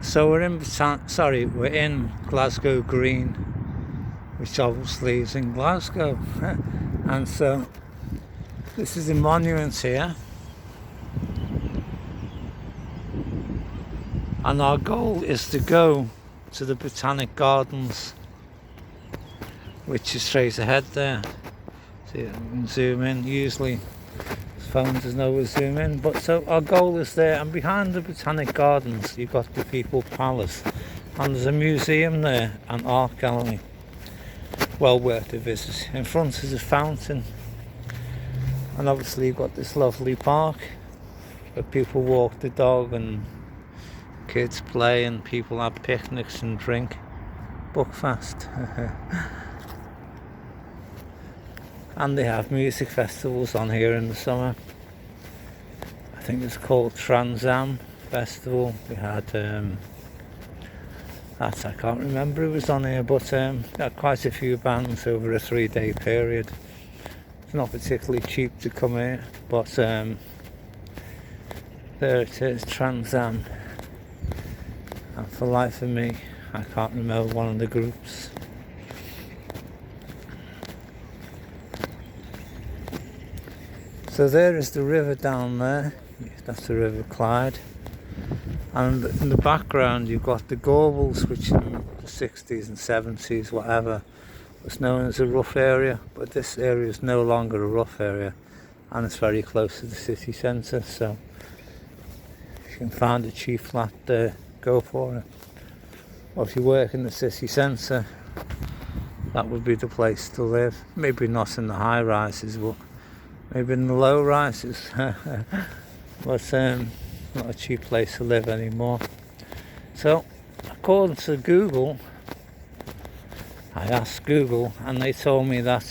So we're in Glasgow Green, which obviously is in Glasgow. And so this is a monument here. And our goal is to go to the Botanic Gardens, which is straight ahead there. See, you can zoom in. Usually phone doesn't always zoom in, but so our goal is there. And behind the Botanic Gardens you've got the People's Palace, and there's a museum there, an art gallery, well worth a visit. In front is a fountain, and obviously you've got this lovely park where people walk the dog and kids play and people have picnics and drink. Buckfast. And they have music festivals on here in the summer. I think it's called Trans Am Festival. We had I can't remember who was on here, but had quite a few bands over a 3-day period. It's not particularly cheap to come here, but there it is, Trans Am. And for life of me, I can't remember one of the groups. So there is the river down there. That's the River Clyde. And in the background you've got the Gorbals, which in the 60s and 70s, whatever, was known as a rough area. But this area is no longer a rough area, and it's very close to the city centre. So if you can find a cheap flat there, go for it. Or if you work in the city centre, that would be the place to live. Maybe not in the high rises, but maybe in the low rises. But not a cheap place to live anymore. So according to Google, I asked Google and they told me that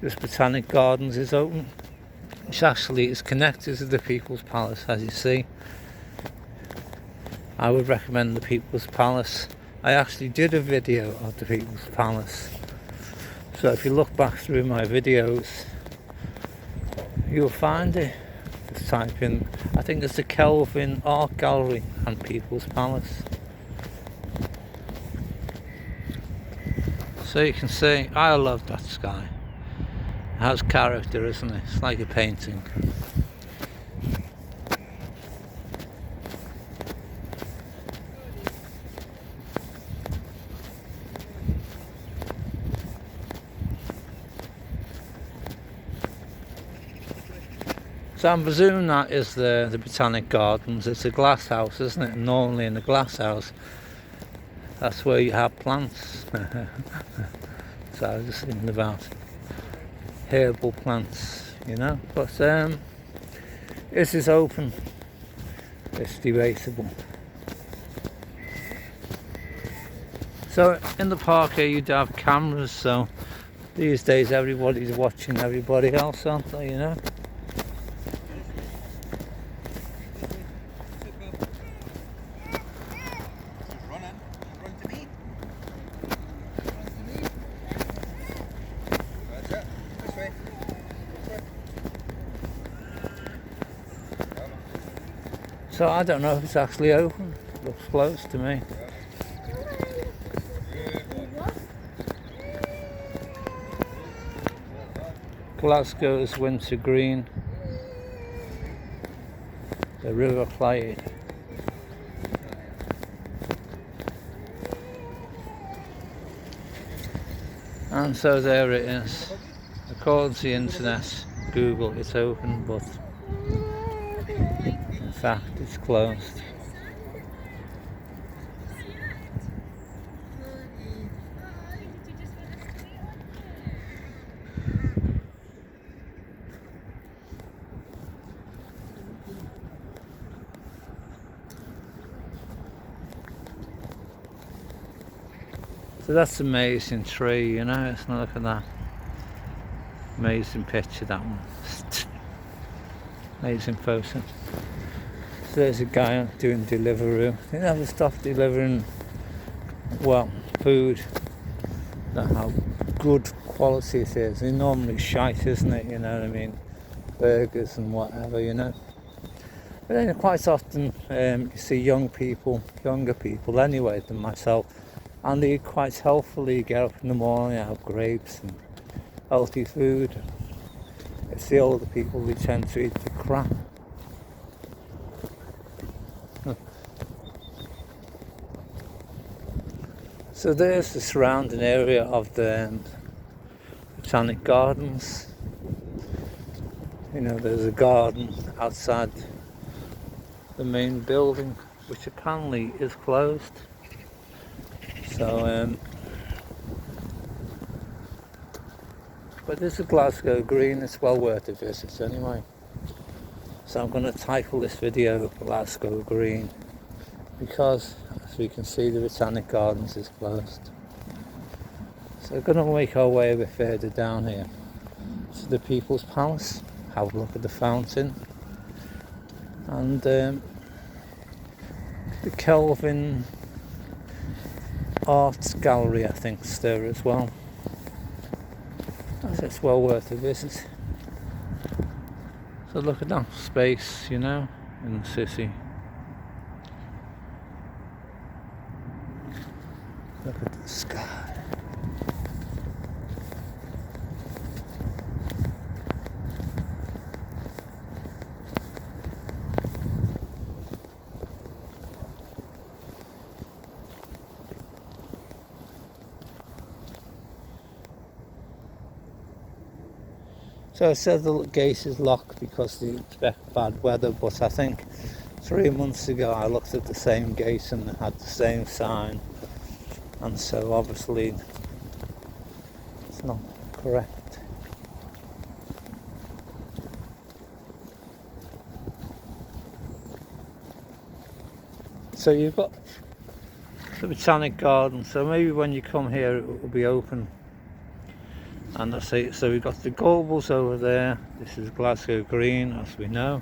this Botanic Gardens is open, which actually is connected to the People's Palace, as you see. I would recommend the People's Palace. I actually did a video of the People's Palace, so if you look back through my videos you'll find it. Just type in, I think it's the Kelvin Art Gallery and People's Palace. So you can see, I love that sky. It has character, isn't it? It's like a painting. So I'm presuming that is the Botanic Gardens. It's a glass house, isn't it? And normally in a glass house, that's where you have plants. So I was just thinking about herbal plants, you know. But this is open. It's debatable. So in the park here you'd have cameras, so these days everybody's watching everybody else, aren't they, you know? So I don't know if it's actually open. It looks closed to me. Glasgow's winter green. The River Clyde. And so there it is. According to the internet, Google, it's open, but in fact it's closed. So that's an amazing tree, you know. Let's look at that. Amazing picture, that one. Amazing photo. So there's a guy doing Deliveroo. They never stop delivering, well, food. Not how good quality it is. It's normally shite, isn't it? You know what I mean? Burgers and whatever, you know. But then quite often you see younger people anyway than myself, and they eat quite healthily, get up in the morning, have grapes and healthy food. It's the older people who tend to eat the crap. So there's the surrounding area of the Botanic Gardens. You know, there's a garden outside the main building, which apparently is closed. So, but there's a Glasgow Green. It's well worth a visit anyway. So I'm going to title this video Glasgow Green, because as we can see the Botanic Gardens is closed. So we're going to make our way a bit further down here to the People's Palace, have a look at the fountain, and the Kelvin Arts Gallery I think is there as well. It's well worth a visit. So look at that space, you know, in the city. Look at the sky. So I said the gate is locked because they expect bad weather, but I think 3 months ago I looked at the same gate and it had the same sign, and so obviously it's not correct. So you've got the Botanic Garden, so maybe when you come here it will be open. And I say, so we've got the Gables over there. This is Glasgow Green, as we know.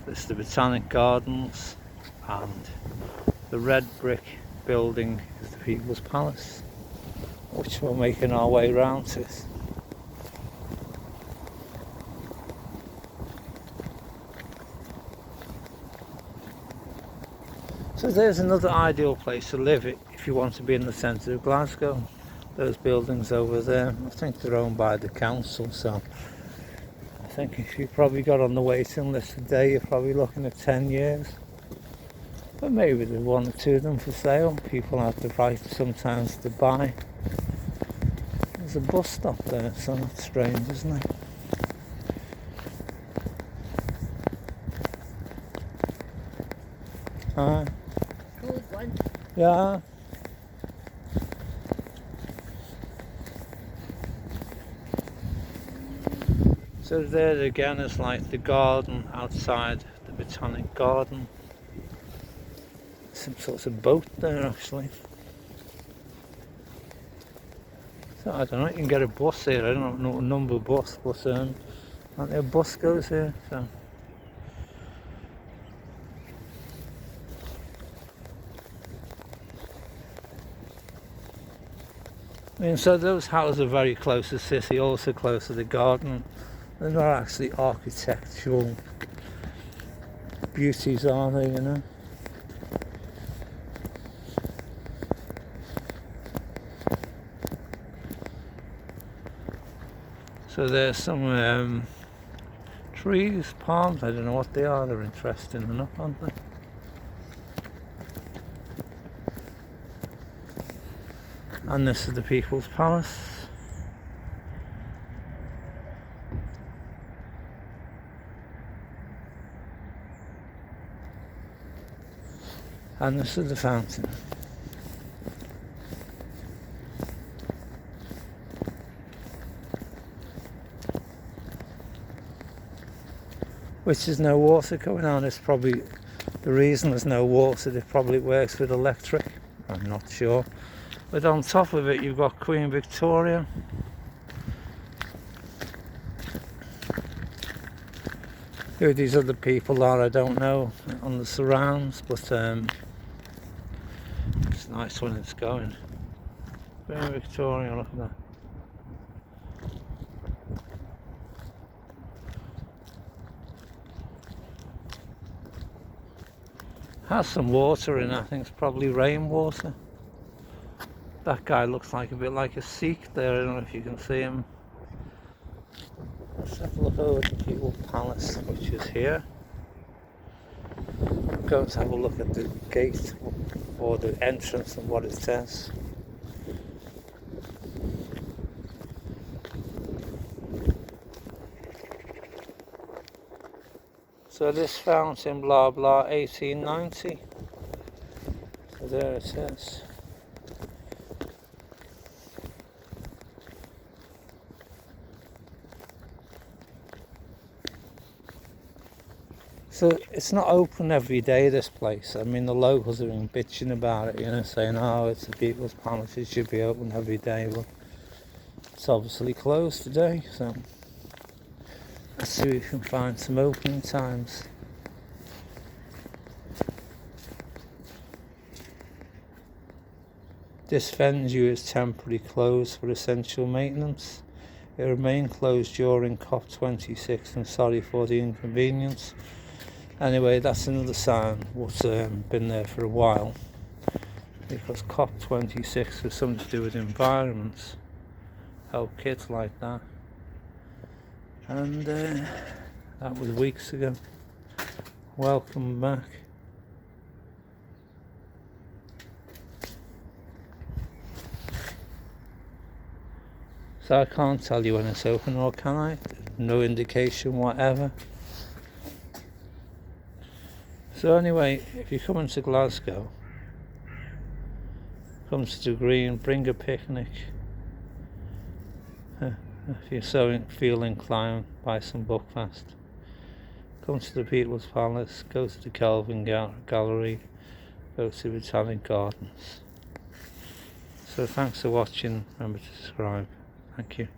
This is the Botanic Gardens, and the red brick building is the People's Palace, which we're making our way round to. So there's another ideal place to live if you want to be in the centre of Glasgow. Those buildings over there, I think they're owned by the council, so I think if you probably got on the waiting list today, you're probably looking at 10 years. But maybe there's one or two of them for sale. People have the right sometimes to buy. There's a bus stop there, so that's strange, isn't it? Cold one. Yeah. So there again is like the garden outside the Botanic Garden. Some sort of boat there actually. So I don't know, you can get a bus here. I don't know what number bus, but aren't there a bus goes here? So I mean, so those houses are very close to the city, also close to the garden. They're not actually architectural beauties, are they, you know? So there's some trees, palms, I don't know what they are, they're interesting enough, aren't they? And this is the People's Palace. And this is the fountain. Which there's no water coming on. It's probably the reason there's no water. It probably works with electric. I'm not sure. But on top of it, you've got Queen Victoria. Who these other people are, I don't know on the surrounds, but it's nice when it's going. Queen Victoria, look at that. Has some water in it. I think it's probably rainwater. That guy looks like a bit like a Sikh there. I don't know if you can see him. Let's have a look over the People's Palace, which is here. I'm going to have a look at the gate or the entrance and what it says. So this fountain, blah blah, 1890. So there it is. So it's not open every day, this place. I mean, the locals have been bitching about it, you know, saying, oh, it's the People's Palace, it should be open every day. But it's obviously closed today, so let's see if we can find some opening times. This venue is temporarily closed for essential maintenance. It remained closed during COP26 and sorry for the inconvenience. Anyway, that's another sign what's been there for a while, because COP26 has something to do with environments, help kids like that, and that was weeks ago. Welcome back. So I can't tell you when it's open, or can I? No indication whatever. So anyway, if you're coming to Glasgow, come to the Green, bring a picnic. If you're so feel inclined, buy some Buckfast. Come to the People's Palace, go to the Calvin Gallery, go to the Botanic Gardens. So thanks for watching, remember to subscribe. Thank you.